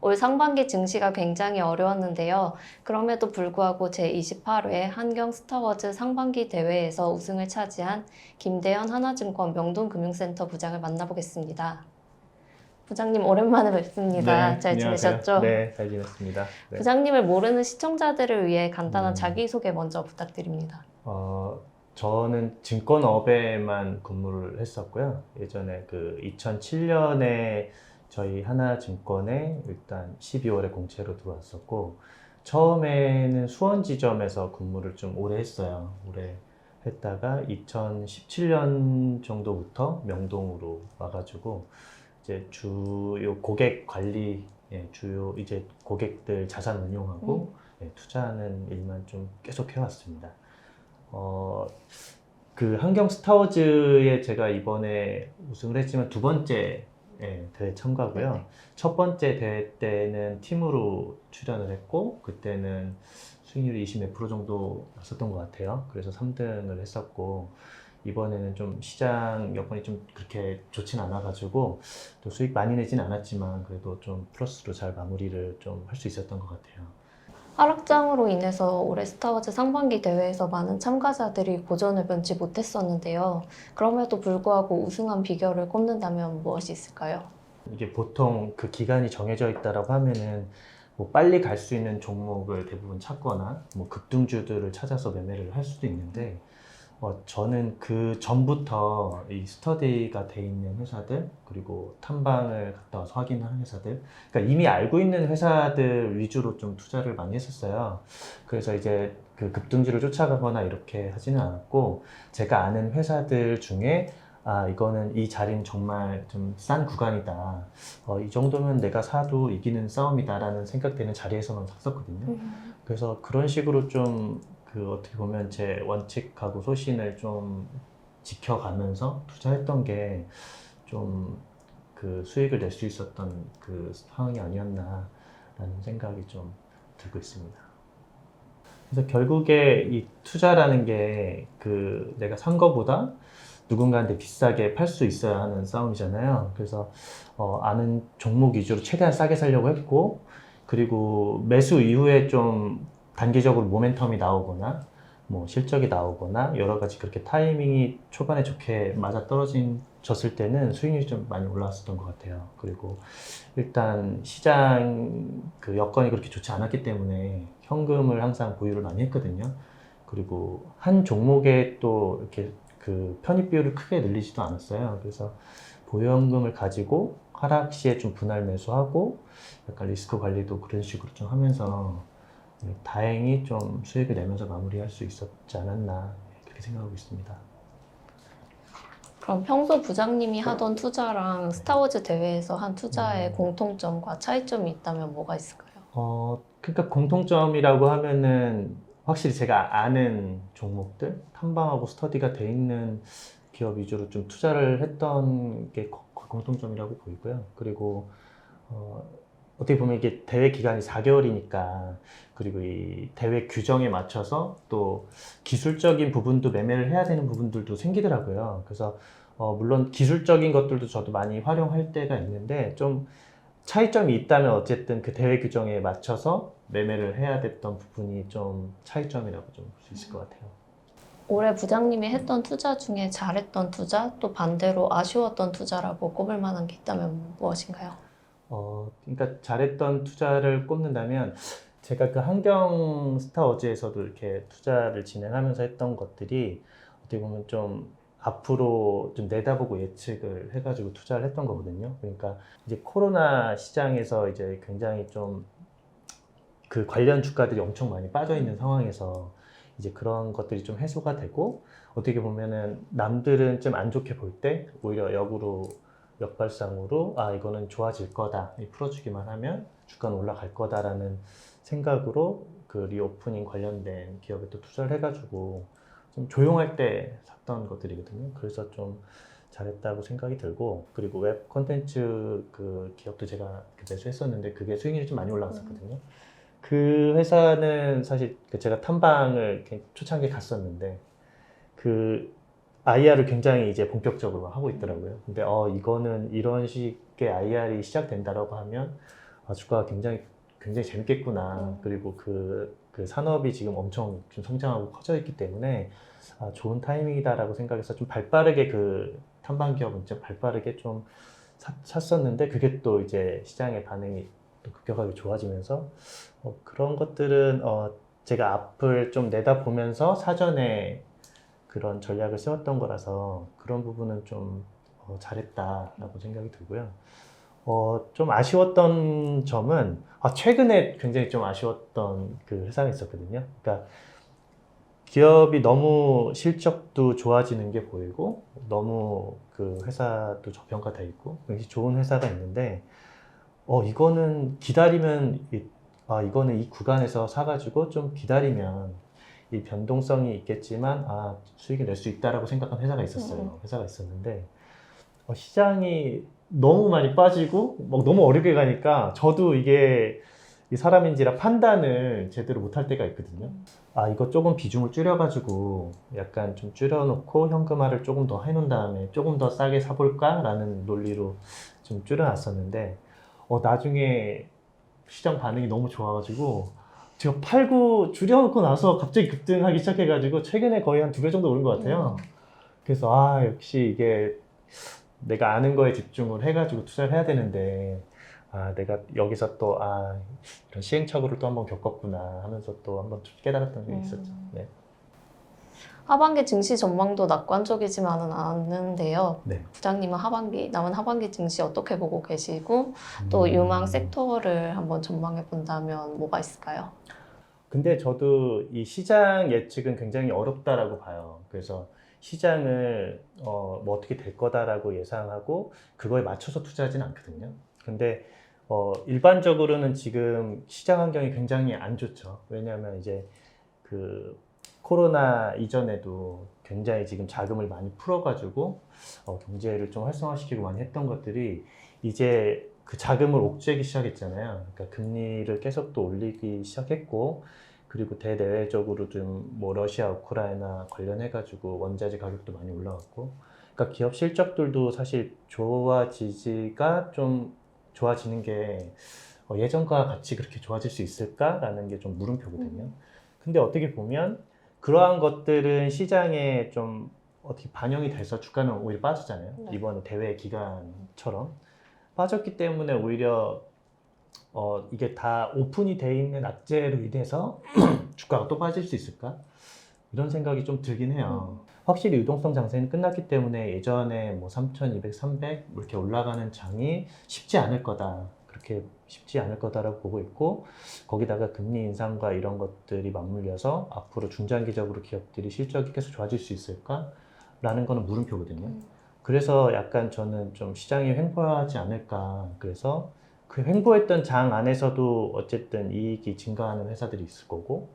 올 상반기 증시가 굉장히 어려웠는데요. 그럼에도 불구하고 제28회 한경 스타워즈 상반기 대회에서 우승을 차지한 김대현 하나증권 명동금융센터 부장을 만나보겠습니다. 부장님 오랜만에 뵙습니다. 네, 잘 안녕하세요. 지내셨죠? 네, 잘 지냈습니다. 네. 부장님을 모르는 시청자들을 위해 간단한 음, 자기소개 먼저 부탁드립니다. 저는 증권업에만 근무를 했었고요. 예전에 그 2007년에 저희 하나증권에 일단 12월에 공채로 들어왔었고, 처음에는 수원지점에서 근무를 좀 오래 했어요. 오래 했다가 2017년 정도부터 명동으로 와가지고, 이제 주요 고객 관리, 주요 이제 고객들 자산 운용하고 투자하는 일만 좀 계속 해왔습니다. 어, 그 한경 스타워즈에 제가 이번에 우승을 했지만 두 번째 대회 참가고요. 네네. 첫 번째 대회 때는 팀으로 출연을 했고 그때는 수익률이 20 몇 프로 정도 났었던 것 같아요. 그래서 3등을 했었고 이번에는 좀 시장 여건이 좀 그렇게 좋진 않아가지고 또 수익 많이 내진 않았지만 그래도 좀 플러스로 잘 마무리를 좀 할 수 있었던 것 같아요. 하락장으로 인해서 올해 스타워즈 상반기 대회에서 많은 참가자들이 고전을 면치 못했었는데요. 그럼에도 불구하고 우승한 비결을 꼽는다면 무엇이 있을까요? 이게 보통 그 기간이 정해져 있다라고 하면은 뭐 빨리 갈 수 있는 종목을 대부분 찾거나 뭐 급등주들을 찾아서 매매를 할 수도 있는데 저는 그 전부터 이 스터디가 돼 있는 회사들 그리고 탐방을 갔다 와서 확인하는 회사들 그러니까 이미 알고 있는 회사들 위주로 좀 투자를 많이 했었어요. 그래서 이제 그 급등주를 쫓아가거나 이렇게 하지는 않았고 제가 아는 회사들 중에 이거는 이 자리는 정말 좀 싼 구간이다. 이 정도면 내가 사도 이기는 싸움이다라는 생각되는 자리에서만 샀었거든요. 그래서 그런 식으로 좀 그 어떻게 보면 제 원칙하고 소신을 좀 지켜가면서 투자했던 게 좀 그 수익을 낼 수 있었던 그 상황이 아니었나라는 생각이 좀 들고 있습니다. 그래서 결국에 이 투자라는 게 그 내가 산 거보다 누군가한테 비싸게 팔 수 있어야 하는 싸움이잖아요. 그래서 아는 종목 위주로 최대한 싸게 살려고 했고 그리고 매수 이후에 좀 단기적으로 모멘텀이 나오거나 뭐 실적이 나오거나 여러 가지 그렇게 타이밍이 초반에 좋게 맞아 떨어졌을 때는 수익률이 좀 많이 올라왔었던 것 같아요. 그리고 일단 시장 그 여건이 그렇게 좋지 않았기 때문에 현금을 항상 보유를 많이 했거든요. 그리고 한 종목에 또 이렇게 그 편입 비율을 크게 늘리지도 않았어요. 그래서 보유현금을 가지고 하락 시에 좀 분할 매수하고 약간 리스크 관리도 그런 식으로 좀 하면서 다행히 좀 수익을 내면서 마무리할 수 있었지 않았나 그렇게 생각하고 있습니다. 그럼 평소 부장님이 하던 투자랑 스타워즈 대회에서 한 투자의 음, 공통점과 차이점이 있다면 뭐가 있을까요? 그러니까 공통점이라고 하면은 확실히 제가 아는 종목들, 탐방하고 스터디가 돼 있는 기업 위주로 좀 투자를 했던 게 공통점이라고 보이고요. 그리고 어, 어떻게 보면 이게 대회 기간이 4개월이니까 그리고 이 대회 규정에 맞춰서 또 기술적인 부분도 매매를 해야 되는 부분들도 생기더라고요. 그래서 물론 기술적인 것들도 저도 많이 활용할 때가 있는데 좀 차이점이 있다면 어쨌든 그 대회 규정에 맞춰서 매매를 해야 됐던 부분이 좀 차이점이라고 좀 볼 수 있을 것 같아요. 올해 부장님이 했던 투자 중에 잘했던 투자, 또 반대로 아쉬웠던 투자라고 꼽을 만한 게 있다면 무엇인가요? 그러니까 잘했던 투자를 꼽는다면 제가 그 한경 스타워즈에서도 이렇게 투자를 진행하면서 했던 것들이 어떻게 보면 좀 앞으로 좀 내다보고 예측을 해가지고 투자를 했던 거거든요. 그러니까 이제 코로나 시장에서 이제 굉장히 좀 그 관련 주가들이 엄청 많이 빠져 있는 상황에서 이제 그런 것들이 좀 해소가 되고 어떻게 보면은 남들은 좀 안 좋게 볼 때 오히려 역으로 역발상으로 이거는 좋아질 거다 풀어주기만 하면 주가는 올라갈 거다라는 생각으로 그 리오프닝 관련된 기업에 또 투자를 해가지고 좀 조용할 때 샀던 것들이거든요. 그래서 좀 잘했다고 생각이 들고 그리고 웹 콘텐츠 그 기업도 제가 매수했었는데 그게 수익률이 좀 많이 올라갔었거든요. 그 회사는 사실 제가 탐방을 초창기에 갔었는데 그 IR을 굉장히 이제 본격적으로 하고 있더라고요. 근데 이거는 이런 식의 IR이 시작된다라고 하면 주가가 굉장히 재밌겠구나. 그리고 그 산업이 지금 엄청 좀 성장하고 커져 있기 때문에 좋은 타이밍이다라고 생각해서 좀 발빠르게 그 탐방 기업은 좀 발빠르게 좀 샀었는데 그게 또 이제 시장의 반응이 또 급격하게 좋아지면서 그런 것들은 제가 앞을 좀 내다보면서 사전에 그런 전략을 세웠던 거라서 그런 부분은 좀 잘했다라고 생각이 들고요. 좀 아쉬웠던 점은 최근에 굉장히 좀 아쉬웠던 그 회사가 있었거든요. 그러니까 기업이 너무 실적도 좋아지는 게 보이고 너무 그 회사도 저평가돼 있고 굉장히 좋은 회사가 있는데 이거는 기다리면 이거는 이 구간에서 사가지고 좀 기다리면 이 변동성이 있겠지만 수익을 낼 수 있다라고 생각한 회사가 있었어요. 회사가 있었는데 시장이 너무 많이 빠지고 막 너무 어렵게 가니까 저도 이게 이 사람인지라 판단을 제대로 못할 때가 있거든요. 이거 조금 비중을 줄여가지고 약간 좀 줄여놓고 현금화를 조금 더 해놓은 다음에 조금 더 싸게 사볼까라는 논리로 좀 줄여놨었는데 나중에 시장 반응이 너무 좋아가지고 제가 팔고 줄여놓고 나서 갑자기 급등하기 시작해가지고 최근에 거의 한 2배 정도 오른 것 같아요. 그래서 역시 이게 내가 아는 거에 집중을 해가지고 투자를 해야 되는데 내가 여기서 또 이런 시행착오를 또 한번 겪었구나 하면서 또 한번 깨달았던 적이 있었죠. 네. 하반기 증시 전망도 낙관적이지만은 않은데요. 네. 부장님은 남은 하반기 증시 어떻게 보고 계시고 또 유망 섹터를 한번 전망해 본다면 뭐가 있을까요? 근데 저도 이 시장 예측은 굉장히 어렵다라고 봐요. 그래서 시장을 뭐 어떻게 될 거다라고 예상하고 그거에 맞춰서 투자하지는 않거든요. 근데 일반적으로는 지금 시장 환경이 굉장히 안 좋죠. 왜냐하면 이제 그 코로나 이전에도 굉장히 지금 자금을 많이 풀어가지고 경제를 좀 활성화시키고 많이 했던 것들이 이제 그 자금을 옥죄기 시작했잖아요. 그러니까 금리를 계속 또 올리기 시작했고 그리고 대내외적으로 좀 뭐 러시아, 우크라이나 관련해가지고 원자재 가격도 많이 올라갔고 그러니까 기업 실적들도 사실 좋아지는 게 예전과 같이 그렇게 좋아질 수 있을까라는 게 좀 물음표거든요. 근데 어떻게 보면 그러한 것들은 시장에 좀 어떻게 반영이 돼서 주가는 오히려 빠지잖아요. 네. 이번 대회 기간처럼 빠졌기 때문에 오히려 이게 다 오픈이 돼 있는 악재로 인해서 주가가 또 빠질 수 있을까? 이런 생각이 좀 들긴 해요. 확실히 유동성 장세는 끝났기 때문에 예전에 뭐 3,200, 300 이렇게 올라가는 장이 쉽지 않을 거다. 그렇게 쉽지 않을 거다라고 보고 있고 거기다가 금리 인상과 이런 것들이 맞물려서 앞으로 중장기적으로 기업들이 실적이 계속 좋아질 수 있을까라는 거는 물음표거든요. 그래서 약간 저는 좀 시장이 횡보하지 않을까. 그래서 그 횡보했던 장 안에서도 어쨌든 이익이 증가하는 회사들이 있을 거고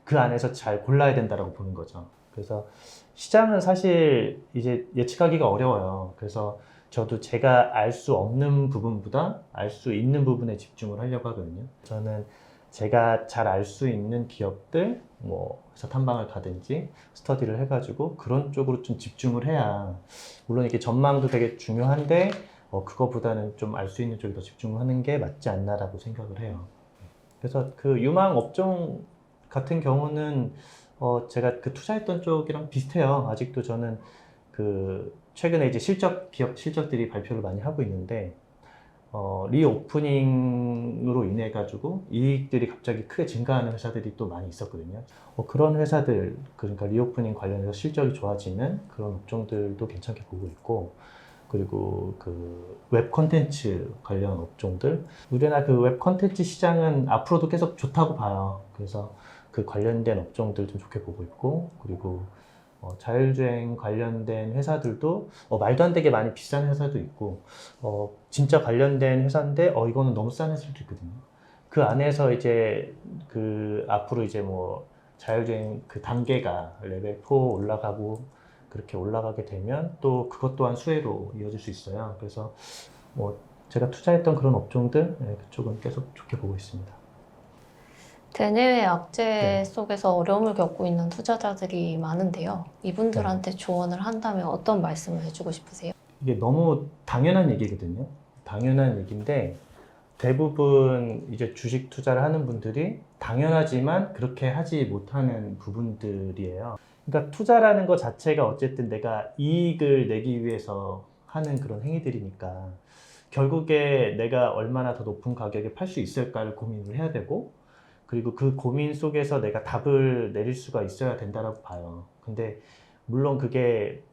그 안에서 잘 골라야 된다라고 보는 거죠. 그래서 시장은 사실 이제 예측하기가 어려워요. 그래서 저도 제가 알 수 없는 부분보다 알 수 있는 부분에 집중을 하려고 하거든요. 저는 제가 잘 알 수 있는 기업들, 뭐 회사 탐방을 가든지 스터디를 해가지고 그런 쪽으로 좀 집중을 해야 물론 이게 전망도 되게 중요한데 그거보다는 좀 알 수 있는 쪽에 더 집중하는 게 맞지 않나라고 생각을 해요. 그래서 그 유망 업종 같은 경우는 제가 그 투자했던 쪽이랑 비슷해요. 아직도 저는 그 최근에 이제 기업 실적들이 발표를 많이 하고 있는데 리오프닝으로 인해 가지고 이익들이 갑자기 크게 증가하는 회사들이 또 많이 있었거든요. 그런 회사들 그러니까 리오프닝 관련해서 실적이 좋아지는 그런 업종들도 괜찮게 보고 있고 그리고 그 웹 콘텐츠 관련 업종들 우리나라 그 웹 콘텐츠 시장은 앞으로도 계속 좋다고 봐요. 그래서 그 관련된 업종들 좀 좋게 보고 있고 그리고 자율주행 관련된 회사들도 말도 안 되게 많이 비싼 회사도 있고 진짜 관련된 회사인데 이거는 너무 싼 회사도 있거든요. 그 안에서 이제 그 앞으로 이제 뭐 자율주행 그 단계가 레벨 4 올라가고 그렇게 올라가게 되면 또 그것 또한 수혜로 이어질 수 있어요. 그래서 뭐 제가 투자했던 그런 업종들 그쪽은 계속 좋게 보고 있습니다. 대내외 악재 속에서 어려움을 겪고 있는 투자자들이 많은데요. 이분들한테 조언을 한다면 어떤 말씀을 해주고 싶으세요? 이게 너무 당연한 얘기거든요. 당연한 얘기인데 대부분 이제 주식 투자를 하는 분들이 당연하지만 그렇게 하지 못하는 부분들이에요. 그러니까 투자라는 것 자체가 어쨌든 내가 이익을 내기 위해서 하는 그런 행위들이니까 결국에 내가 얼마나 더 높은 가격에 팔 수 있을까를 고민을 해야 되고, 그리고 그 고민 속에서 내가 답을 내릴 수가 있어야 된다라고 봐요. 근데 물론 그게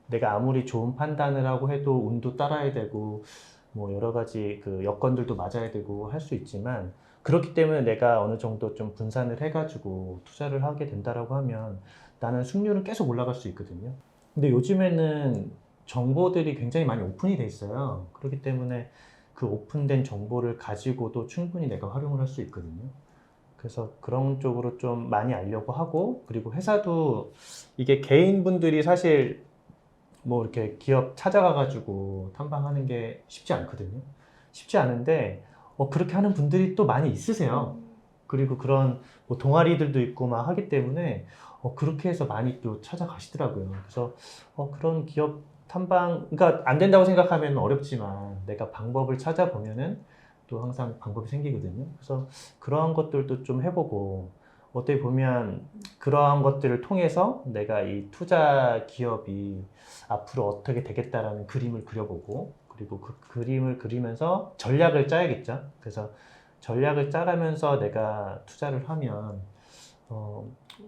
내가 아무리 좋은 판단을 하고 해도 운도 따라야 되고 뭐 여러 가지 그 여건들도 맞아야 되고 할 수 있지만, 그렇기 때문에 내가 어느 정도 좀 분산을 해가지고 투자를 하게 된다라고 하면 나는 승률은 계속 올라갈 수 있거든요. 근데 요즘에는 정보들이 굉장히 많이 오픈이 돼 있어요. 그렇기 때문에 그 오픈된 정보를 가지고도 충분히 내가 활용을 할 수 있거든요. 그래서 그런 쪽으로 좀 많이 알려고 하고, 그리고 회사도 이게 개인분들이 사실 뭐 이렇게 기업 찾아가가지고 탐방하는 게 쉽지 않거든요. 쉽지 않은데 그렇게 하는 분들이 또 많이 있으세요. 그리고 그런 뭐 동아리들도 있고 막 하기 때문에 그렇게 해서 많이 또 찾아가시더라고요. 그래서 그런 기업 탐방, 그러니까 안 된다고 생각하면 어렵지만 내가 방법을 찾아보면은 또 항상 방법이 생기거든요. 그래서 그러한 것들도 좀 해보고, 어떻게 보면 그러한 것들을 통해서 내가 이 투자 기업이 앞으로 어떻게 되겠다라는 그림을 그려보고, 그리고 그 그림을 그리면서 전략을 짜야겠죠. 그래서 전략을 짜가면서 내가 투자를 하면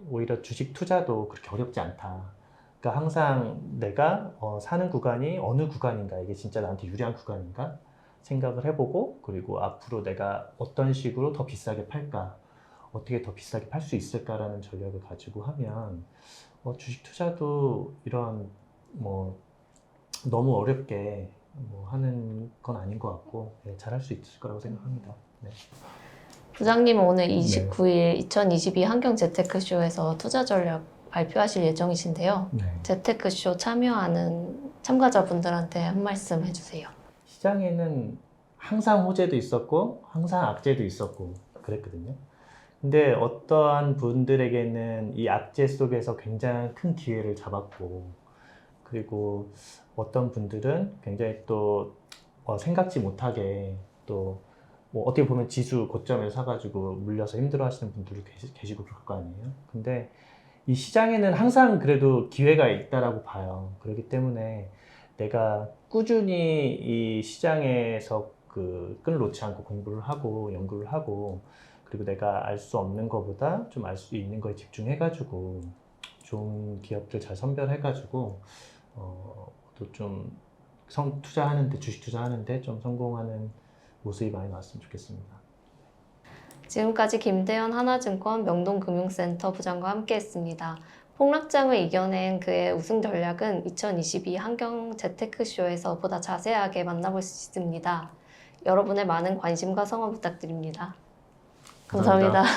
오히려 주식 투자도 그렇게 어렵지 않다. 그러니까 항상 내가 사는 구간이 어느 구간인가, 이게 진짜 나한테 유리한 구간인가 생각을 해보고, 그리고 앞으로 내가 어떤 식으로 더 비싸게 팔까, 어떻게 더 비싸게 팔 수 있을까라는 전략을 가지고 하면 주식 투자도 이런 뭐 너무 어렵게 뭐 하는 건 아닌 것 같고, 네, 잘할 수 있을 거라고 생각합니다. 네. 부장님은 오늘 29일 2022 한경 재테크쇼에서 투자 전략 발표하실 예정이신데요. 네. 재테크쇼 참여하는 참가자분들한테 한 말씀 해주세요. 시장에는 항상 호재도 있었고 항상 악재도 있었고 그랬거든요. 근데 어떠한 분들에게는 이 악재 속에서 굉장히 큰 기회를 잡았고, 그리고 어떤 분들은 굉장히 또 생각지 못하게 또 뭐 어떻게 보면 지수 고점에 사가지고 물려서 힘들어 하시는 분들도 계시고 그럴 거 아니에요. 근데 이 시장에는 항상 그래도 기회가 있다라고 봐요. 그렇기 때문에 내가 꾸준히 이 시장에서 그 끈을 놓지 않고 공부를 하고 연구를 하고, 그리고 내가 알 수 없는 것보다 좀 알 수 있는 거에 집중해가지고 좋은 기업들 잘 선별해가지고 또 좀 투자하는데, 주식 투자하는데 좀 성공하는 모습이 많이 나왔으면 좋겠습니다. 지금까지 김대현 하나증권 명동금융센터 부장과 함께했습니다. 폭락장을 이겨낸 그의 우승 전략은 2022 한경 재테크쇼에서 보다 자세하게 만나볼 수 있습니다. 여러분의 많은 관심과 성원 부탁드립니다. 감사합니다. 네.